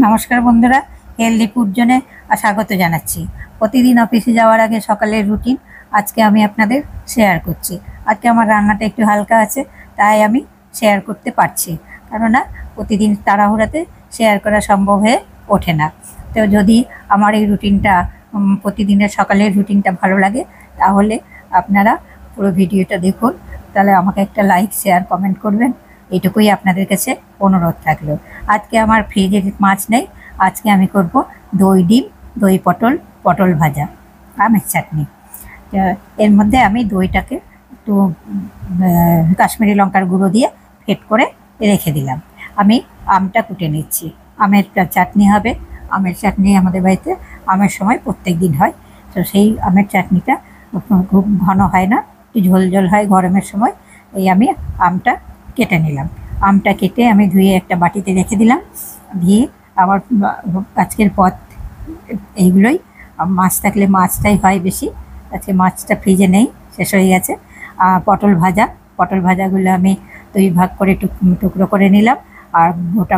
নমস্কার বন্ধুরা, healthy food জোনে স্বাগত জানাচ্ছি। প্রতিদিন অফিসে যাওয়ার আগে সকালের রুটিন আজকে আমি আপনাদের শেয়ার করছি। আজকে আমার রান্নাটা একটু হালকা আছে, তাই আমি শেয়ার করতে পারছি, কেননা প্রতিদিন তাড়াহুড়াতে শেয়ার করা সম্ভব হয়ে ওঠে না। তো যদি আমার এই রুটিনটা প্রতিদিনের সকালের রুটিনটা ভালো লাগে, তাহলে আপনারা পুরো ভিডিওটা দেখুন। তাহলে আমাকে একটা লাইক, শেয়ার, কমেন্ট করবেন, এইটুকুই আপনাদের কাছে অনুরোধ থাকলো। আজকে আমার ফ্রিজে মাছ নেই, আজকে আমি করব দই ডিম, দই পটল, পটল ভাজা, আমের চাটনি। এর মধ্যে আমি দইটাকে একটু কাশ্মীরি লঙ্কার গুঁড়ো দিয়ে ফেট করে রেখে দিলাম। আমি আমটা কুটে নিচ্ছি, আমের চাটনি হবে। আমের চাটনি আমাদের বাড়িতে আমের সময় প্রত্যেক দিন হয়, তো সেই আমের চাটনিটা খুব ঘন হয় না, একটু ঝোল ঝোল হয় গরমের সময়। এই আমি আমটা কেটে নিলাম। আমটা কেটে আমি ধুয়ে একটা বাটিতে রেখে দিলাম। দিয়ে আবার আজকের পথ এইগুলোই। মাছ থাকলে মাছটাই হয় বেশি, আজকে মাছটা ফ্রিজে নেই, শেষ হয়ে গেছে। পটল ভাজা, পটল ভাজাগুলো আমি 2 ভাগ করে টুকরো করে নিলাম। আর গোটা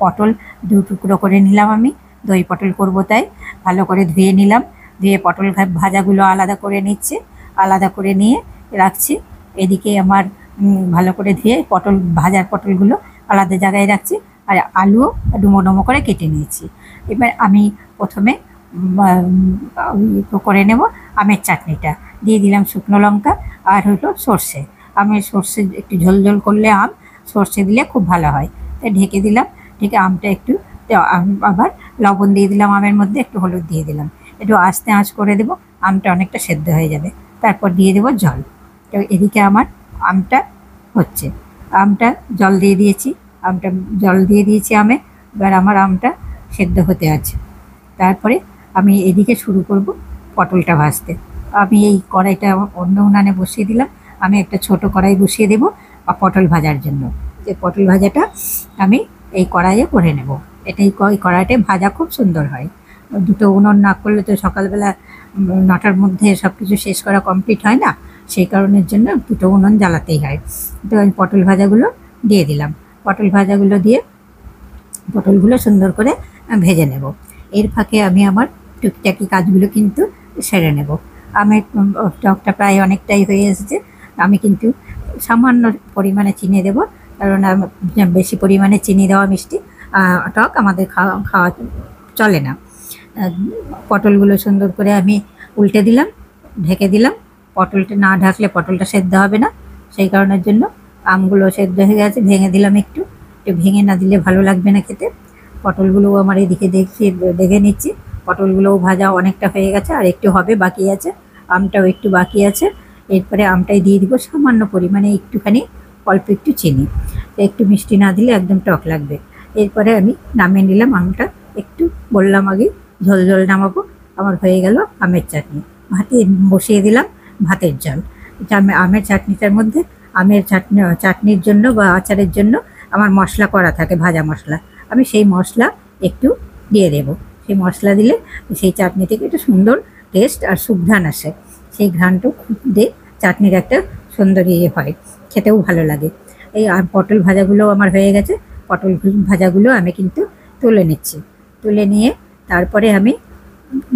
পটল 2 টুকরো করে নিলাম। আমি দই পটল করব, তাই ভালো করে ধুয়ে নিলাম। ধুয়ে পটল ভাজাগুলো আলাদা করে নিচ্ছি, আলাদা করে নিয়ে রাখছি। এদিকে আমার ভালো করে ধুয়ে ভাজার পটলগুলো আলাদা জায়গায় রাখছি। আর আলুও ডুমো ডুমো করে কেটে নিয়েছি। এবার আমি প্রথমে করে নেব আমের চাটনিটা। দিয়ে দিলাম শুকনো লঙ্কা আর হলো সর্ষে। আমের সর্ষে একটু ঝোল ঝোল করলে সর্ষে দিলে খুব ভালো হয়, তাই ঢেকে দিলাম। ঢেকে আমটা একটু আবার লবণ দিয়ে দিলাম, আমের মধ্যে একটু হলুদ দিয়ে দিলাম, একটু আস্তে আঁচ করে দেবো। আমটা অনেকটা সেদ্ধ হয়ে যাবে, তারপর দিয়ে দেবো জল। তো এদিকে আমার আমটা হচ্ছে, আমটা জল দিয়ে দিয়েছি, আমে। এবার আমার আমটা সেদ্ধ হতে আছে। তারপরে আমি এদিকে শুরু করব পটলটা ভাজতে। আমি এই কড়াইটা অন্য উনানে বসিয়ে দিলাম। আমি একটা ছোট কড়াই বসিয়ে দেবো পটল ভাজার জন্য। যে পটল ভাজাটা আমি এই কড়াইয়ে করে নেব। এই কড়াইটায় ভাজা খুব সুন্দর হয়। 2টো উনুন না করলে তো সকালবেলা 9টার মধ্যে সব কিছু শেষ করা কমপ্লিট হয় না, সেই কারণের জন্য 2টো উনুন জ্বালাতেই হয়। তো আমি পটল ভাজাগুলো দিয়ে দিলাম। পটল ভাজাগুলো দিয়ে পটলগুলো সুন্দর করে ভেজে নেব। এর ফাঁকে আমি আমার টুকিটাকি কাজগুলো কিন্তু সেরে নেব। আমের টকটা প্রায় অনেকটাই হয়ে এসেছে। আমি কিন্তু সামান্য পরিমাণে চিনি দেবো, কারণ বেশি পরিমাণে চিনি দেওয়া মিষ্টি টক আমাদের খাওয়া চলে না। পটলগুলো সুন্দর করে আমি উল্টে দিলাম, ঢেকে দিলাম। পটলটা না ঢাকলে পটলটা সেদ্ধ হবে না, সেই কারণের জন্য আমগুলো সেদ্ধ হয়ে গেছে, ভেঙে দিলাম। একটু ভেঙে না দিলে ভালো লাগবে না খেতে। পটলগুলোও আমার এদিকে দেখে নিচ্ছি, পটলগুলোও ভাজা অনেকটা হয়ে গেছে, আর একটু হবে, বাকি আছে। আমটাও একটু বাকি আছে। এরপরে আমটাই দিয়ে দিব সামান্য পরিমাণে একটুখানি, অল্প একটু চিনি। একটু মিষ্টি না দিলে একদম টক লাগবে। এরপরে আমি নামিয়ে নিলাম আমটা। একটু বললাম আগে ঝোল ঝোল নামাবো। আমার হয়ে গেল আমের চাটনি। ভাতে বসিয়ে দিলাম ভাতের জল। আমের চাটনিটার মধ্যে চাটনির জন্য বা আচারের জন্য আমার মশলা করা থাকে, ভাজা মশলা। আমি সেই মশলা একটু দিয়ে দেব। সেই মশলা দিলে সেই চাটনি থেকে একটু সুন্দর টেস্ট আর সুঘ্রাণ আসে। সেই ঘ্রাণটাও দিয়ে চাটনির একটা সুন্দর হয়, খেতেও ভালো লাগে। এই পটল ভাজাগুলো আমার হয়ে গেছে। পটল ভাজাগুলো আমি কিন্তু তুলে নিচ্ছি। তুলে নিয়ে তারপরে আমি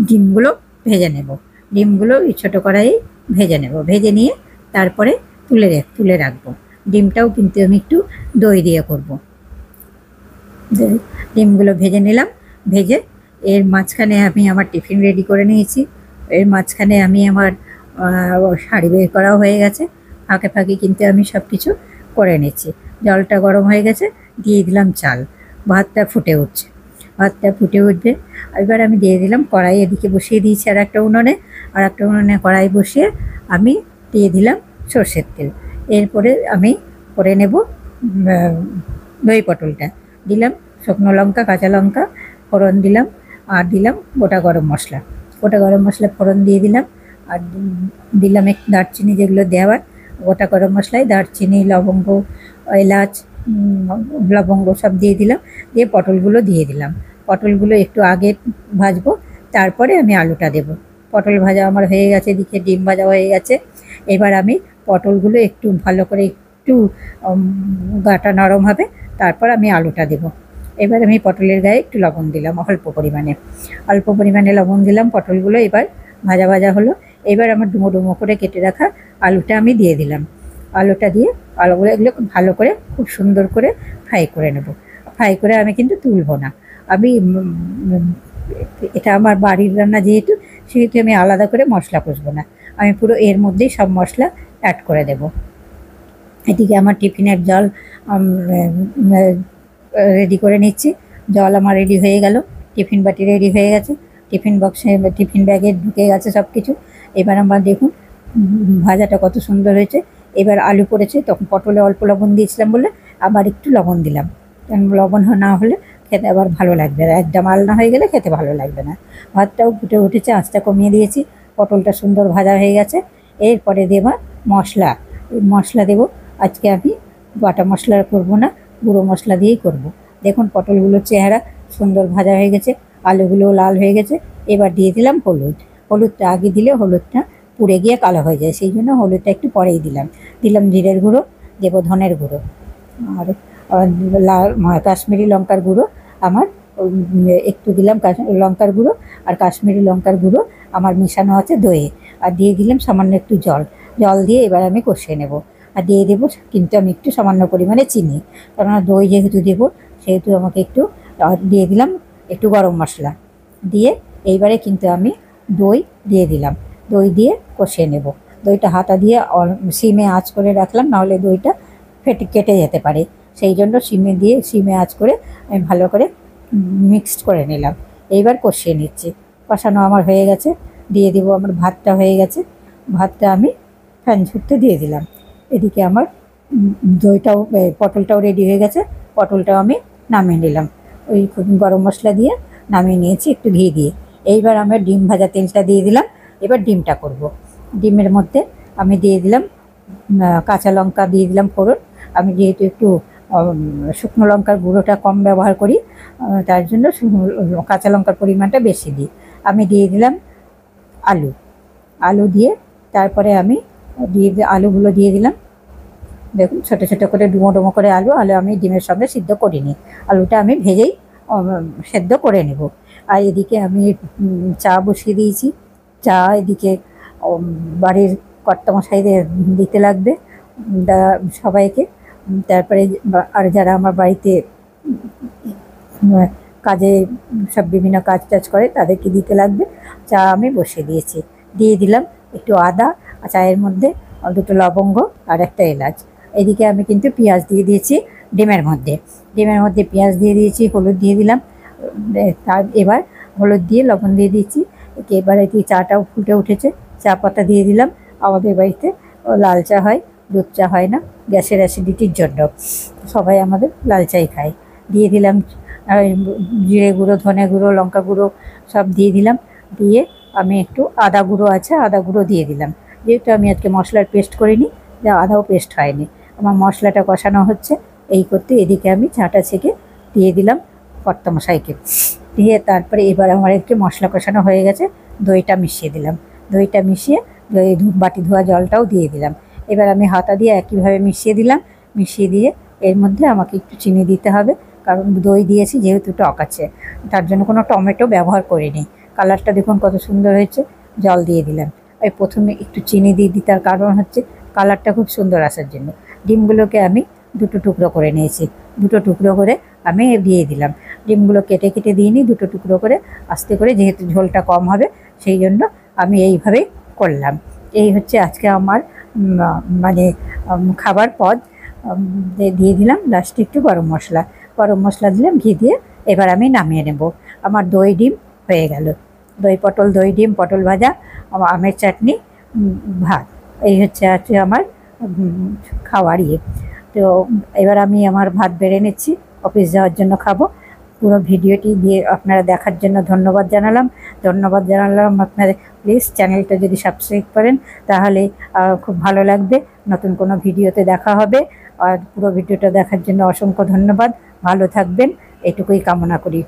ডিমগুলো ভেজে নেব। ডিমগুলো এই ছোটো কড়াইয়ে ভেজে নেব। ভেজে নিয়ে তারপরে তুলে রাখবো। ডিমটাও কিন্তু আমি একটু দই দিয়ে করব। ডিমগুলো ভেজে নিলাম। ভেজে এর মাঝখানে আমি আমার টিফিন রেডি করে নিয়েছি। এর মাঝখানে আমি আমার শাড়ি বের করাও হয়ে গেছে। ফাঁকে ফাঁকে কিন্তু আমি সব কিছু করে নিচ্ছি। জলটা গরম হয়ে গেছে, দিয়ে দিলাম চাল। ভাতটা ফুটে উঠছে, ভাতটা ফুটে উঠবে। এবার আমি দিয়ে দিলাম কড়াই, এদিকে বসিয়ে দিয়েছি আর একটা উনুনে কড়াই বসিয়ে আমি দিয়ে দিলাম সর্ষের তেল। এরপরে আমি করে নেব দই পটলটা। দিলাম শুকনো লঙ্কা, কাঁচা লঙ্কা ফোড়ন দিলাম, আর দিলাম গোটা গরম মশলা। ফোড়ন দিয়ে দিলাম, আর দিলাম একটু দারচিনি, যেগুলো দেওয়ার গোটা গরম মশলায় দারচিনি, লবঙ্গ, এলাচ, লবঙ্গ সব দিয়ে দিলাম। দিয়ে পটলগুলো দিয়ে দিলাম। পটলগুলো একটু আগে ভাজবো, তারপরে আমি আলুটা দেব। পটল ভাজা আমার হয়ে গেছে, এদিকে ডিম ভাজা হয়ে গেছে। এবার আমি পটলগুলো একটু ভালো করে একটু গাটা নরম হবে, তারপর আমি আলুটা দেব। এবার আমি পটলের গায়ে একটু লবণ দিলাম, অল্প পরিমাণে লবণ দিলাম। পটলগুলো এবার ভাজা ভাজা হলো। এবার আমার ডুমো ডুমো করে কেটে রাখা আলুটা আমি দিয়ে দিলাম। আলুটা দিয়ে আলুগুলো এগুলো খুব ভালো করে খুব সুন্দর করে ফ্রাই করে নেব। ফ্রাই করে আমি কিন্তু তুলব না। আমি এটা আমার বাড়ির রান্না যেহেতু, সেহেতু আমি আলাদা করে মশলা কষবো না। আমি পুরো এর মধ্যেই সব মশলা অ্যাড করে দেব। এদিকে আমার টিফিনের জল রেডি করে নিচ্ছি। জল আমার রেডি হয়ে গেল, টিফিন বাটি রেডি হয়ে গেছে, টিফিন বক্সে টিফিন ব্যাগে ঢুকে গেছে সব কিছু। এবার আমার দেখুন ভাজাটা কত সুন্দর হয়েছে। এবার আলু পড়েছে, তখন পটলে অল্প লবণ দিয়েছিলাম বলে আবার একটু লবণ দিলাম, কারণ লবণ না হলে খেতে আবার ভালো লাগবে না, একদম আলনা হয়ে গেলে খেতে ভালো লাগবে না। ভাতটাও ফুটে উঠেছে, আঁচটা কমিয়ে দিয়েছি, পটলটা সুন্দর ভাজা হয়ে গেছে। এরপরে দেব মশলা, মশলা দেব। আজকে আমি বাটা মশলা করব না, গুঁড়ো মশলা দিয়েই করব। দেখুন পটলগুলোর চেহারা সুন্দর ভাজা হয়ে গেছে, আলুগুলোও লাল হয়ে গেছে। এবার দিয়ে দিলাম হলুদ। হলুদটা আগে দিলে হলুদটা পুড়ে গিয়ে কালো হয়ে যায়, সেই জন্য হলুদটা একটু পরেই দিলাম। জিরের গুঁড়ো, দেবো ধনের গুঁড়ো, আর লাল কাশ্মীরি লঙ্কার গুঁড়ো আমার একটু দিলাম, লঙ্কার গুঁড়ো আর কাশ্মীরি লঙ্কার গুঁড়ো আমার মেশানো আছে দইয়ে। আর দিয়ে দিলাম সামান্য একটু জল দিয়ে এবার আমি কষিয়ে নেব। আর দিয়ে দেবো কিন্তু আমি একটু সামান্য পরিমাণে চিনি, কেননা দই যেহেতু দেবো সেহেতু আমাকে একটু দিয়ে দিলাম একটু গরম মশলা দিয়ে। এইবারে কিন্তু আমি দই দিয়ে দিলাম, দই দিয়ে কষিয়ে নেব। দইটা হাতা দিয়ে সিমে আঁচ করে রাখলাম, নাহলে দইটা কেটে যেতে পারে, সেই জন্য সিমে আঁচ করে আমি ভালো করে মিক্সড করে নিলাম। এইবার কষিয়ে নিচ্ছি। কষানো আমার হয়ে গেছে, দিয়ে দেবো। আমার ভাতটা হয়ে গেছে, ভাতটা আমি ফ্যান ছুটতে দিয়ে দিলাম। এদিকে আমার দইটাও পটলটাও রেডি হয়ে গেছে, পটলটাও আমি নামিয়ে নিলাম। ওই গরম মশলা দিয়ে নামিয়ে নিয়েছি একটু ঘি দিয়ে। এইবার আমার ডিম ভাজা তেলটা দিয়ে দিলাম। এবার ডিমটা করব। ডিমের মধ্যে আমি দিয়ে দিলাম কাঁচা লঙ্কা দিয়ে দিলাম ফোড়ন। আমি যেহেতু একটু শুকনো লঙ্কার গুঁড়োটা কম ব্যবহার করি, তার জন্য কাঁচা লঙ্কার পরিমাণটা বেশি দিই। আমি দিয়ে দিলাম আলু দিয়ে, তারপরে আমি আলুগুলো দিয়ে দিলাম। দেখুন ছোটো ছোটো করে ডুমো ডুমো করে আলু আমি ডিমের সঙ্গে সিদ্ধ করিনি, আলুটা আমি ভেজেই সেদ্ধ করে নেব। আর এদিকে আমি চা বসিয়ে দিয়েছি। চা এদিকে বাড়ির কর্তামশাইদের দিতে লাগবে সবাইকে, তারপরে আর যারা আমার বাড়িতে কাজে সব বিভিন্ন কাজ টাজ করে তাদেরকে দিতে লাগবে। চা আমি বসিয়ে দিয়েছি, দিয়ে দিলাম একটু আদা, চায়ের মধ্যে দুটো লবঙ্গ আর একটা এলাচ। এদিকে আমি কিন্তু পেঁয়াজ দিয়ে দিয়েছি ডিমের মধ্যে পেঁয়াজ দিয়ে দিয়েছি, হলুদ দিয়ে দিলাম। তার এবার হলুদ দিয়ে লবণ দিয়ে দিয়েছি। এবার এটি চাটাও ফুটে উঠেছে, চা পাতা দিয়ে দিলাম। আমাদের বাড়িতে লাল চা হয়, দুধ চা হয় না, গ্যাসের অ্যাসিডিটির জন্য সবাই আমাদের লাল চাই খায়। দিয়ে দিলাম জিরে গুঁড়ো, ধনে গুঁড়ো, লঙ্কা গুঁড়ো সব দিয়ে দিলাম। দিয়ে আমি একটু আদা গুঁড়ো আছে, আদা গুঁড়ো দিয়ে দিলাম। যেহেতু আমি আজকে মশলার পেস্ট করিনি, আদাও পেস্ট হয়নি, আমার মশলাটা কষানো হচ্ছে। এই করতে এদিকে আমি চাটা ছেঁকে দিয়ে দিলাম কর্তামশাইকে, দিয়ে তারপরে এবার আমার একটু মশলা কষানো হয়ে গেছে, দইটা মিশিয়ে দিলাম। দইটা মিশিয়ে বাটি ধোয়া জলটাও দিয়ে দিলাম। এবার আমি হাতা দিয়ে একইভাবে মিশিয়ে দিয়ে এর মধ্যে আমাকে একটু চিনি দিতে হবে, কারণ দই দিয়েছি যেহেতু টক আছে, তার জন্য কোনো টমেটো ব্যবহার করিনি। কালারটা দেখুন কত সুন্দর হয়েছে। জল দিয়ে দিলাম। এই প্রথমে একটু চিনি দিয়ে দিই, তার কারণ হচ্ছে কালারটা খুব সুন্দর আসার জন্য। ডিমগুলোকে আমি দুটো টুকরো করে নিয়েছি, দুটো টুকরো করে আমি দিয়ে দিলাম। ডিমগুলো কেটে কেটে দিইনি, দুটো টুকরো করে আস্তে করে, যেহেতু ঝোলটা কম হবে সেই জন্য আমি এইভাবেই করলাম। এই হচ্ছে আজকে আমার মানে খাবার পদ। দিয়ে দিলাম লাস্টে একটু গরম মশলা দিলাম ঘি দিয়ে। এবার আমি নামিয়ে নেব। আমার দই ডিম হয়ে গেল। দই ডিম, পটল ভাজা, আমের চাটনি, ভাত, এই হচ্ছে আমার খাওয়ার ইয়ে। তো এবার আমি আমার ভাত বেড়ে নিচ্ছি, অফিস যাওয়ার জন্য খাবো। পুরো ভিডিওটি দিয়ে আপনারা দেখার জন্য ধন্যবাদ জানালাম। আপনাদের প্লিজ চ্যানেলটা যদি সাবস্ক্রাইব করেন তাহলে খুব ভালো লাগবে। নতুন কোনো ভিডিওতে দেখা হবে। আর পুরো ভিডিওটা দেখার জন্য অসংখ্য ধন্যবাদ। ভালো থাকবেন, এটুকুই কামনা করি।